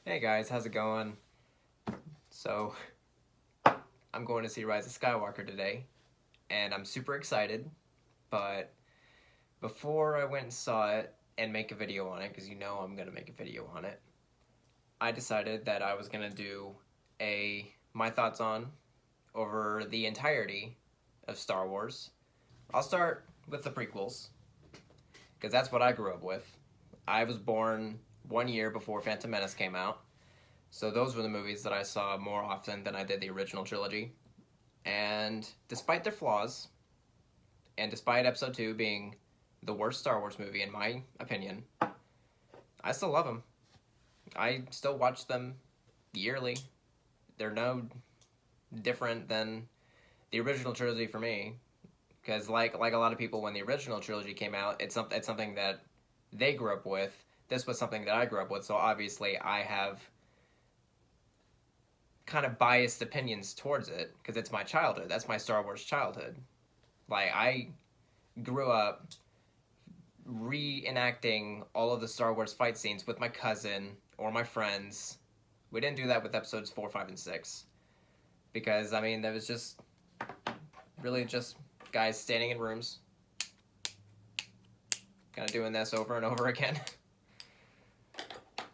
Hey guys, how's it going? So, I'm going to see Rise of Skywalker today, and I'm super excited, but before I went and saw it and make a video on it, because you know I'm going to make a video on it, I decided that I was going to do my thoughts on over the entirety of Star Wars. I'll start with the prequels, because that's what I grew up with. I was born 1 year before Phantom Menace came out, so those were the movies that I saw more often than I did the original trilogy. And despite their flaws, and despite Episode 2 being the worst Star Wars movie in my opinion, I still love them. I still watch them yearly. They're no different than the original trilogy for me. Because like a lot of people, when the original trilogy came out, it's something that they grew up with. This was something that I grew up with, so obviously I have kind of biased opinions towards it because it's my childhood. That's my Star Wars childhood. Like, I grew up reenacting all of the Star Wars fight scenes with my cousin or my friends. We didn't do that with episodes 4, 5, and 6 because, I mean, there was just really just guys standing in rooms kind of doing this over and over again.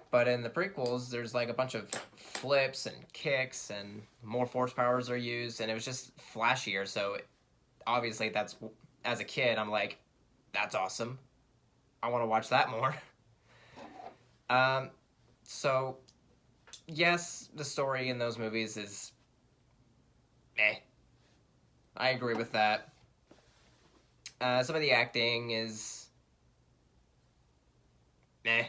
But in the prequels, there's like a bunch of flips and kicks and more force powers are used, and it was just flashier. So obviously, that's, as a kid, I'm like, that's awesome. I want to watch that more. So yes, the story in those movies is eh. I agree with that. Some of the acting is eh.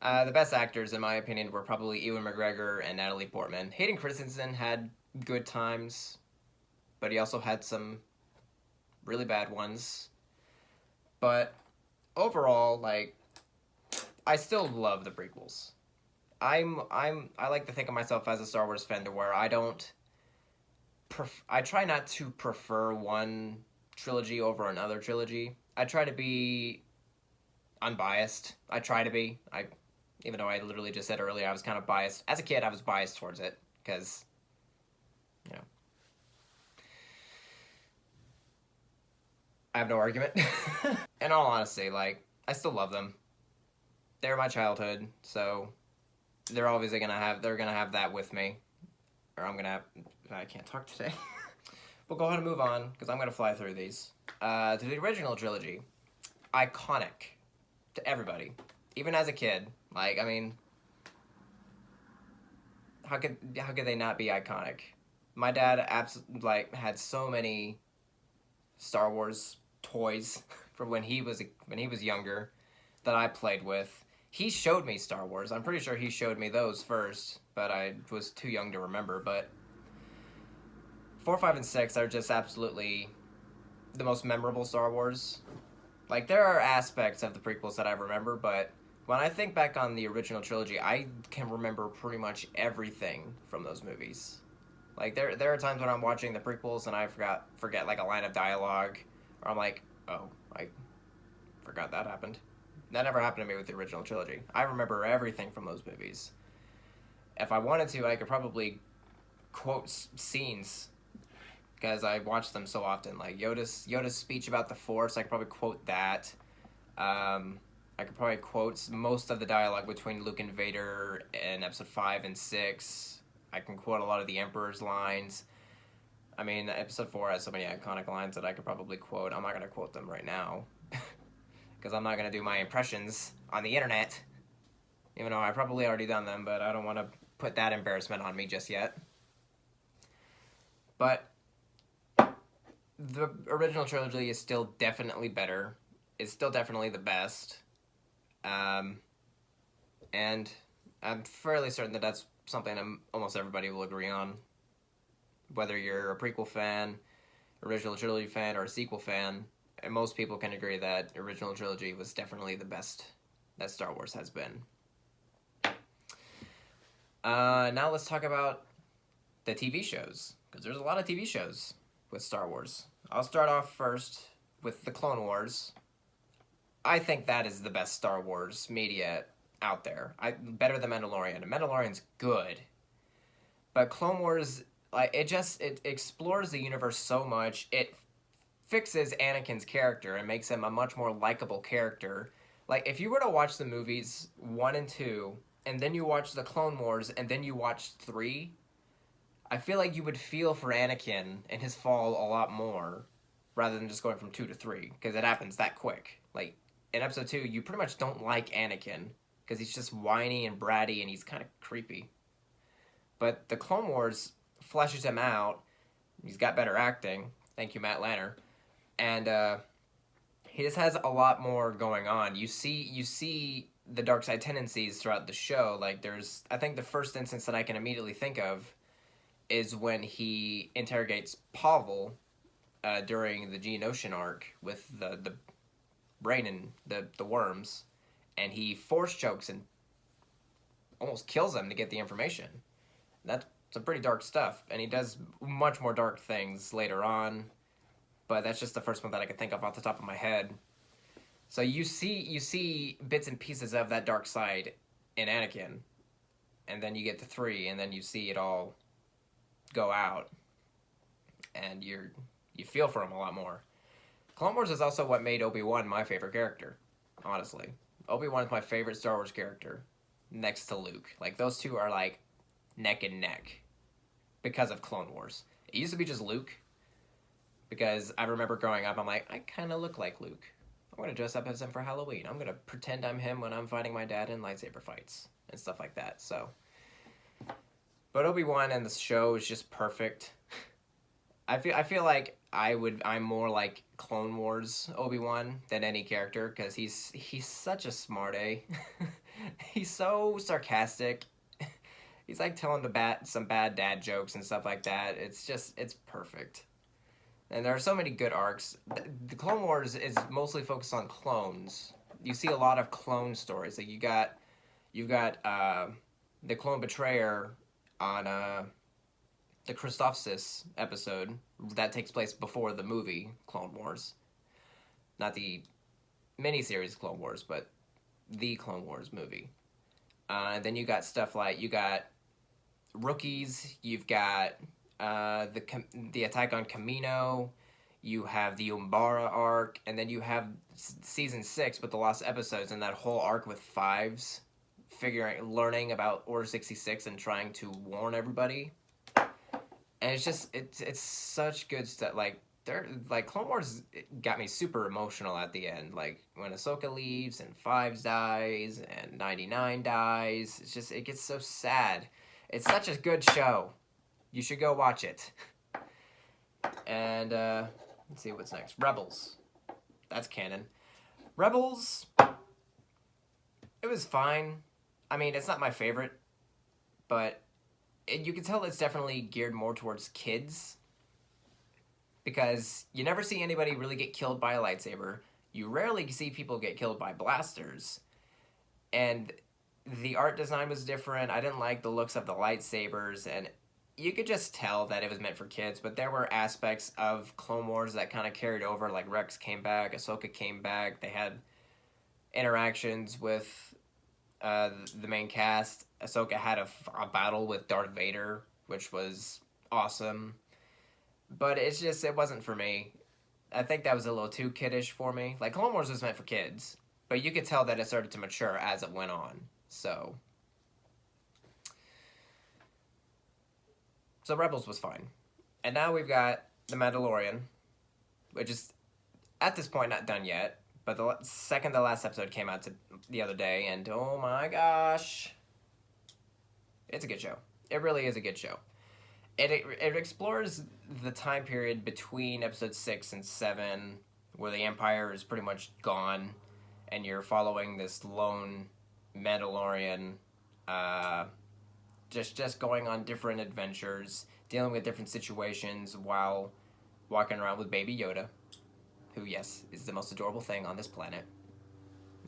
The best actors, in my opinion, were probably Ewan McGregor and Natalie Portman. Hayden Christensen had good times, but he also had some really bad ones. But overall, like, I still love the prequels. I like to think of myself as a Star Wars fan to where I don't. I try not to prefer one trilogy over another trilogy. I try to be unbiased. I try to be. Even though I literally just said earlier I was kind of biased. As a kid, I was biased towards it because, you know, I have no argument. In all honesty, like, I still love them. They're my childhood, so they're gonna have that with me, or I'm gonna have. I can't talk today. We'll go ahead and move on because I'm gonna fly through these. To the original trilogy, iconic to everybody, even as a kid. Like, I mean, how could they not be iconic? My dad had so many Star Wars toys from when he was younger that I played with. He showed me Star Wars. I'm pretty sure he showed me those first, but I was too young to remember. But 4, 5, and 6 are just absolutely the most memorable Star Wars. Like, there are aspects of the prequels that I remember, but when I think back on the original trilogy, I can remember pretty much everything from those movies. Like, there are times when I'm watching the prequels and I forget like a line of dialogue, or I'm like, oh, I forgot that happened. That never happened to me with the original trilogy. I remember everything from those movies. If I wanted to, I could probably quote scenes because I watch them so often. Like Yoda's speech about the Force, I could probably quote that. I could probably quote most of the dialogue between Luke and Vader in episode 5 and 6. I can quote a lot of the Emperor's lines. I mean, episode 4 has so many iconic lines that I could probably quote. I'm not going to quote them right now because I'm not going to do my impressions on the internet, even though I've probably already done them, but I don't want to put that embarrassment on me just yet. But the original trilogy is still definitely better. It's still definitely the best. And I'm fairly certain that that's something almost everybody will agree on. Whether you're a prequel fan, original trilogy fan, or a sequel fan, and most people can agree that original trilogy was definitely the best that Star Wars has been. Now let's talk about the TV shows, because there's a lot of TV shows with Star Wars. I'll start off first with the Clone Wars. I think that is the best Star Wars made yet. out there. Better than Mandalorian. Mandalorian's good, but Clone Wars, like, it explores the universe so much. It fixes Anakin's character and makes him a much more likable character. Like, if you were to watch the movies 1 and 2, and then you watch the Clone Wars, and then you watch 3, I feel like you would feel for Anakin and his fall a lot more, rather than just going from 2 to 3, because it happens that quick. Like, in episode 2, you pretty much don't like Anakin, because he's just whiny and bratty, and he's kind of creepy. But the Clone Wars fleshes him out. He's got better acting. Thank you, Matt Lanner. And he just has a lot more going on. You see the dark side tendencies throughout the show. Like, there's, I think the first instance that I can immediately think of is when he interrogates Pavel during the Geonosian arc with the brain and the worms, and he force chokes and almost kills him to get the information. That's some pretty dark stuff, and he does much more dark things later on, but that's just the first one that I can think of off the top of my head. So you see bits and pieces of that dark side in Anakin, and then you get to 3, and then you see it all go out, and you feel for him a lot more. Clone Wars is also what made Obi-Wan my favorite character, honestly. Obi-Wan is my favorite Star Wars character, next to Luke. Like, those two are like neck and neck because of Clone Wars. It used to be just Luke, because I remember growing up, I'm like, I kind of look like Luke. I'm going to dress up as him for Halloween. I'm going to pretend I'm him when I'm fighting my dad in lightsaber fights and stuff like that. So, but Obi-Wan in the show is just perfect. I feel like I'm more like Clone Wars Obi-Wan than any character, because he's such a smart-a. He's so sarcastic. He's like telling some bad dad jokes and stuff like that. It's perfect. And there are so many good arcs. The Clone Wars is mostly focused on clones. You see a lot of clone stories. Like, you got the clone betrayer on the Christophsis episode that takes place before the movie Clone Wars. Not the miniseries Clone Wars, but the Clone Wars movie. Then you got stuff like, you got Rookies, you've got the attack on Kamino, you have the Umbara arc, and then you have season 6 with the lost episodes and that whole arc with Fives learning about Order 66 and trying to warn everybody. And it's such good stuff. Like, Clone Wars got me super emotional at the end. Like, when Ahsoka leaves and Fives dies and 99 dies, it gets so sad. It's such a good show. You should go watch it. And let's see what's next. Rebels. That's canon. Rebels, it was fine. I mean, it's not my favorite, but you can tell it's definitely geared more towards kids, because you never see anybody really get killed by a lightsaber. You rarely see people get killed by blasters. And the art design was different. I didn't like the looks of the lightsabers, and you could just tell that it was meant for kids, but there were aspects of Clone Wars that kind of carried over, like Rex came back, Ahsoka came back, they had interactions with the main cast. Ahsoka had a battle with Darth Vader, which was awesome. But it wasn't for me. I think that was a little too kiddish for me. Like, Clone Wars was meant for kids, but you could tell that it started to mature as it went on. So Rebels was fine. And now we've got The Mandalorian, which is, at this point, not done yet. But the second to last episode came out the other day, and oh my gosh. It's a good show. It really is a good show. It explores the time period between episode 6 and 7, where the Empire is pretty much gone, and you're following this lone Mandalorian, just going on different adventures, dealing with different situations while walking around with Baby Yoda, who, yes, is the most adorable thing on this planet,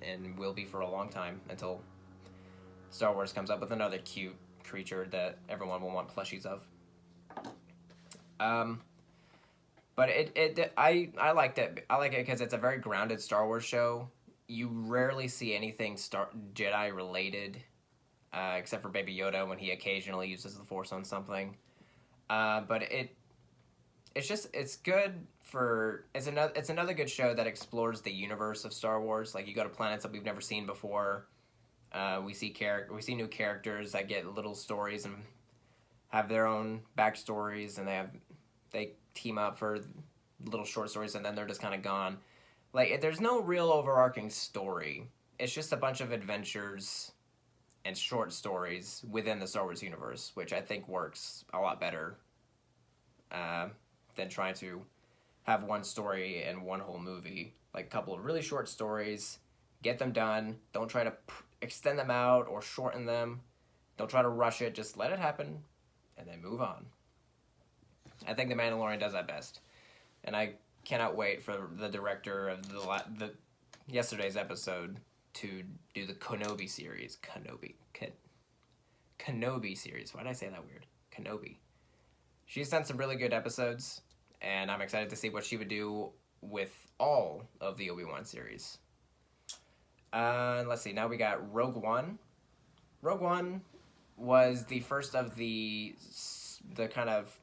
and will be for a long time, until Star Wars comes up with another cute creature that everyone will want plushies of. But I liked it. I like it because it's a very grounded Star Wars show. you rarely see anything Jedi related, except for Baby Yoda when he occasionally uses the Force on something. But it's good for it's another good show that explores the universe of Star Wars. Like you go to planets that we've never seen before. We see new characters that get little stories and have their own backstories, and they team up for little short stories, and then they're just kind of gone. Like there's no real overarching story. It's just a bunch of adventures and short stories within the Star Wars universe, which I think works a lot better than trying to have one story and one whole movie. Like a couple of really short stories, get them done. Don't try to extend them out or shorten them. Don't try to rush it. Just let it happen and then move on. I think The Mandalorian does that best. And I cannot wait for the director of the yesterday's episode to do the Kenobi series. Kenobi series. Why did I say that weird? Kenobi. She's done some really good episodes, and I'm excited to see what she would do with all of the Obi-Wan series. Let's see. Now we got Rogue One. Rogue One was the first of the kind of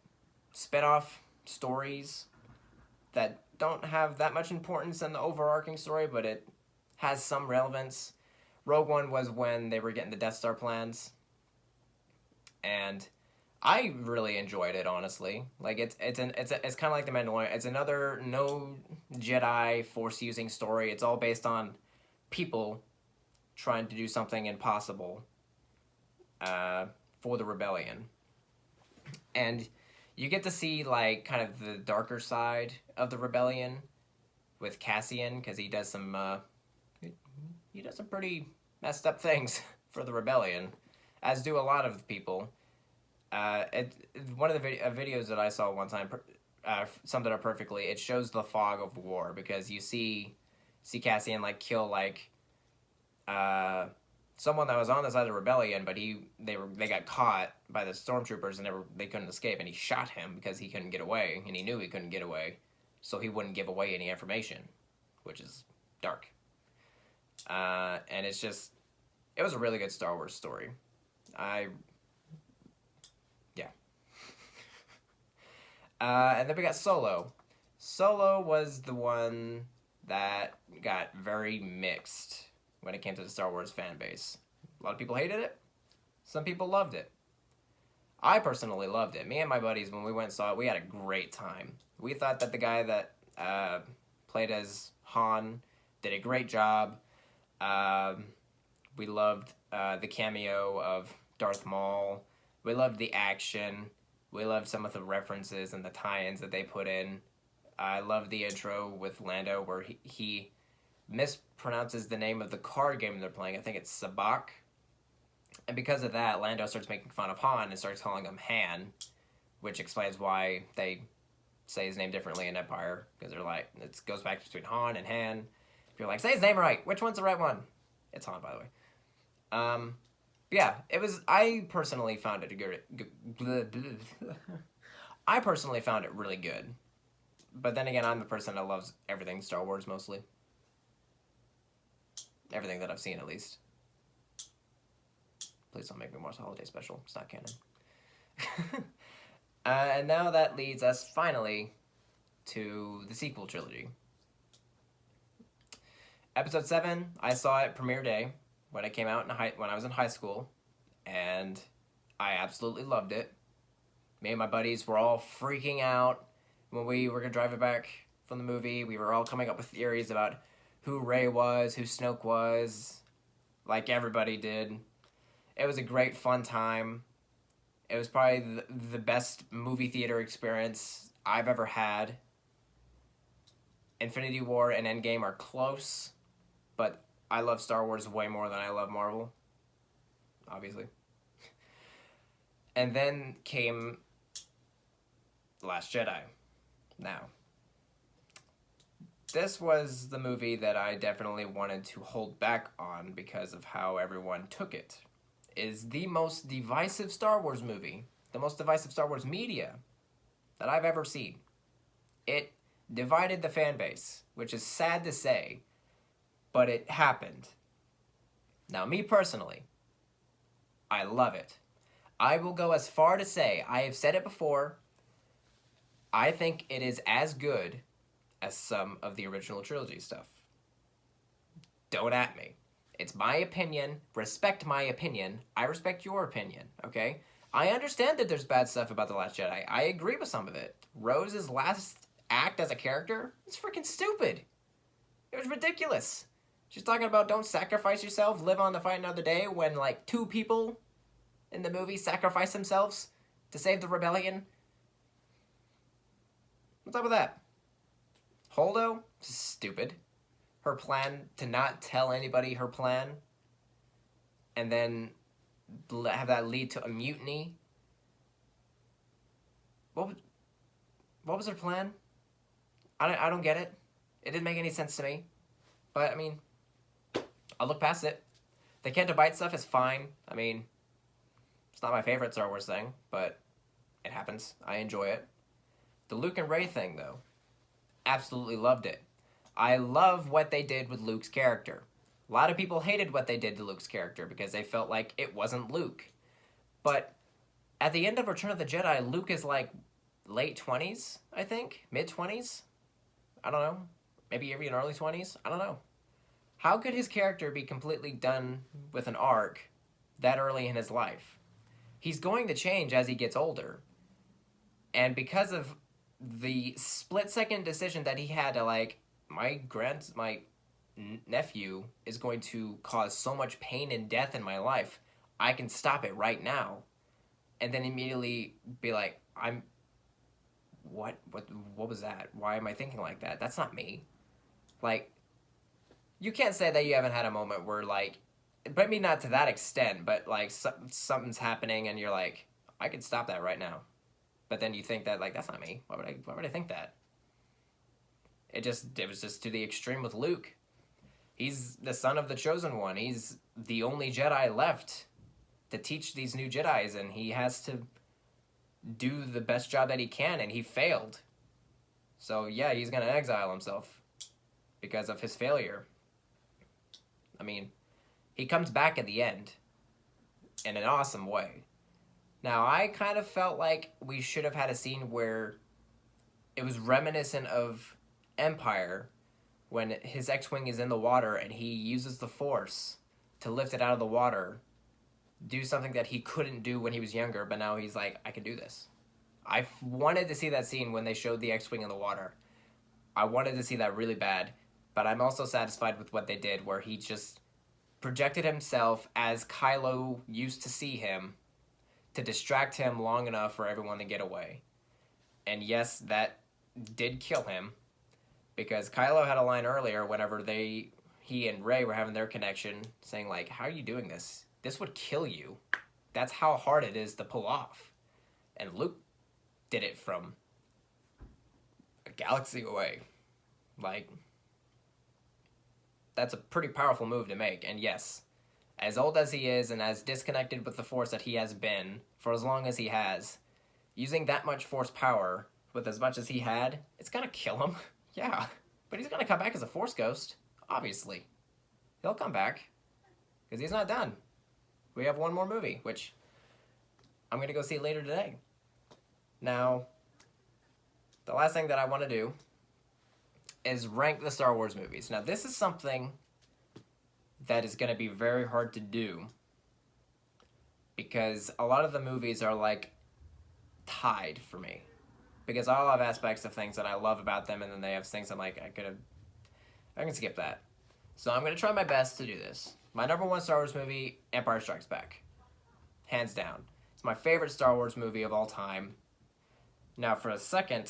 spin-off stories that don't have that much importance in the overarching story, but it has some relevance. Rogue One was when they were getting the Death Star plans, and I really enjoyed it, honestly. Like it's kind of like The Mandalorian. It's another no Jedi Force using story. It's all based on people trying to do something impossible for the rebellion, and you get to see like kind of the darker side of the rebellion with Cassian, because he does some pretty messed up things for the rebellion, as do a lot of people. One of the videos that I saw one time summed it up perfectly. It shows the fog of war, because you see Cassian like kill like someone that was on the side of the rebellion, but they got caught by the stormtroopers and they couldn't escape, and he shot him because he couldn't get away, and he knew he couldn't get away, so he wouldn't give away any information, which is dark. And it was a really good Star Wars story. And then we got Solo. Solo was the one that got very mixed when it came to the Star Wars fan base. A lot of people hated it. Some people loved it. I personally loved it. Me and my buddies, when we went and saw it, we had a great time. We thought that the guy that played as Han did a great job. We loved the cameo of Darth Maul. We loved the action. We loved some of the references and the tie-ins that they put in. I loved the intro with Lando where he mispronounces the name of the card game they're playing. I think it's Sabacc. And because of that, Lando starts making fun of Han and starts calling him Han, which explains why they say his name differently in Empire, because they're like, it goes back between Han and Han. If you're like, say his name right, which one's the right one? It's Han, by the way. Yeah, I personally found it I personally found it really good. But then again, I'm the person that loves everything Star Wars, mostly. Everything that I've seen, at least. Please don't make me watch the holiday special. It's not canon. And now that leads us, finally, to the sequel trilogy. Episode 7, I saw it premiere day when it came out when I was in high school, and I absolutely loved it. Me and my buddies were all freaking out when we were going to drive it back from the movie. We were all coming up with theories about who Rey was, who Snoke was, like everybody did. It was a great, fun time. It was probably the best movie theater experience I've ever had. Infinity War and Endgame are close, but I love Star Wars way more than I love Marvel, obviously. And then came The Last Jedi. Now, this was the movie that I definitely wanted to hold back on because of how everyone took it. It is the most divisive Star Wars movie, the most divisive Star Wars media that I've ever seen. It divided the fan base, which is sad to say. but it happened. Now, me personally, I love it. I will go as far to say, I have said it before, I think it is as good as some of the original trilogy stuff. Don't at me. It's my opinion. Respect my opinion. I respect your opinion, okay? I understand that there's bad stuff about The Last Jedi. I agree with some of it. Rose's last act as a character is freaking stupid. It was ridiculous. She's talking about don't sacrifice yourself, live on to fight another day, when like 2 people in the movie sacrifice themselves to save the rebellion. What's up with that? Holdo? Stupid. Her plan to not tell anybody her plan and then have that lead to a mutiny. What was her plan? I don't get it. It didn't make any sense to me. But, I mean, I'll look past it. The Canto Bight stuff is fine. I mean, it's not my favorite Star Wars thing, but it happens. I enjoy it. The Luke and Rey thing, though, absolutely loved it. I love what they did with Luke's character. A lot of people hated what they did to Luke's character because they felt like it wasn't Luke. But at the end of Return of the Jedi, Luke is like late 20s, I think? Mid-20s? I don't know. Maybe even early 20s? I don't know. How could his character be completely done with an arc that early in his life? He's going to change as he gets older. And because of the split-second decision that he had to, like, my nephew is going to cause so much pain and death in my life, I can stop it right now. And then immediately be like, what was that? Why am I thinking like that? That's not me. Like, you can't say that you haven't had a moment where, like, but maybe not to that extent, but, like, something's happening and you're like, I could stop that right now. But then you think that, like, that's not me. Why would I think that? It was just to the extreme with Luke. He's the son of the Chosen One. He's the only Jedi left to teach these new Jedis, and he has to do the best job that he can, and he failed. So, yeah, he's going to exile himself because of his failure. I mean, he comes back at the end in an awesome way. Now, I kind of felt like we should have had a scene where it was reminiscent of Empire, when his X-Wing is in the water and he uses the Force to lift it out of the water, do something that he couldn't do when he was younger, but now he's like, I can do this. I wanted to see that scene when they showed the X-Wing in the water. I wanted to see that really bad, but I'm also satisfied with what they did, where he just projected himself as Kylo used to see him to distract him long enough for everyone to get away. And yes, that did kill him, because Kylo had a line earlier whenever he and Rey were having their connection, saying like, how are you doing this? This would kill you. That's how hard it is to pull off. And Luke did it from a galaxy away. Like, that's a pretty powerful move to make. And yes, as old as he is and as disconnected with the Force that he has been for as long as he has, using that much Force power with as much as he had, it's gonna kill him. Yeah, but he's gonna come back as a Force ghost, obviously. He'll come back, because he's not done. We have one more movie, which I'm gonna go see later today. Now, the last thing that I want to do is rank the Star Wars movies. Now, this is something that is gonna be very hard to do, because a lot of the movies are, like, tied for me. Because I'll have aspects of things that I love about them, and then they have things I'm like, I can skip that. So I'm going to try my best to do this. My number 1 Star Wars movie, Empire Strikes Back. Hands down. It's my favorite Star Wars movie of all time. Now, for a second,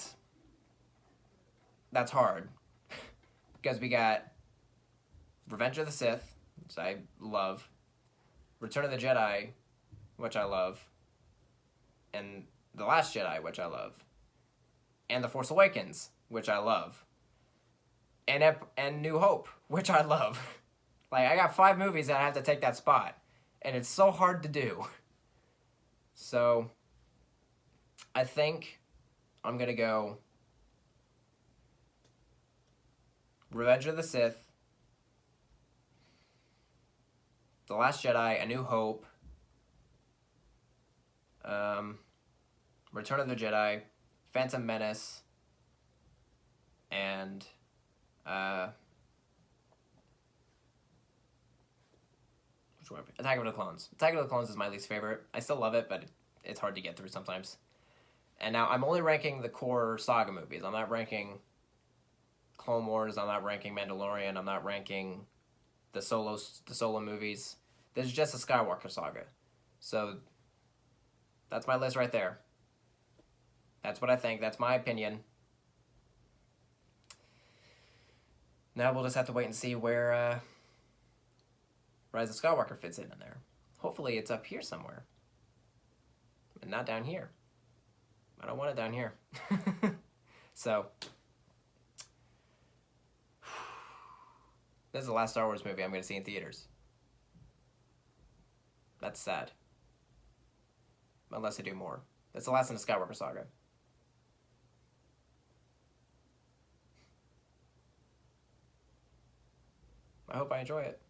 that's hard. Because we got Revenge of the Sith, which I love. Return of the Jedi, which I love. And The Last Jedi, which I love. And The Force Awakens, which I love. And New Hope, which I love. Like, I got 5 movies that I have to take that spot. And it's so hard to do. So, I think I'm going to go Revenge of the Sith, The Last Jedi, A New Hope, Return of the Jedi, Phantom Menace, and which one? Attack of the Clones. Attack of the Clones is my least favorite. I still love it, but it's hard to get through sometimes. And now I'm only ranking the core saga movies. I'm not ranking Clone Wars. I'm not ranking Mandalorian. I'm not ranking the solo movies. This is just a Skywalker saga. So that's my list right there. That's what I think. That's my opinion. Now we'll just have to wait and see where Rise of Skywalker fits in there. Hopefully it's up here somewhere. And not down here. I don't want it down here. So, this is the last Star Wars movie I'm going to see in theaters. That's sad. Unless I do more. That's the last in the Skywalker saga. I hope I enjoy it.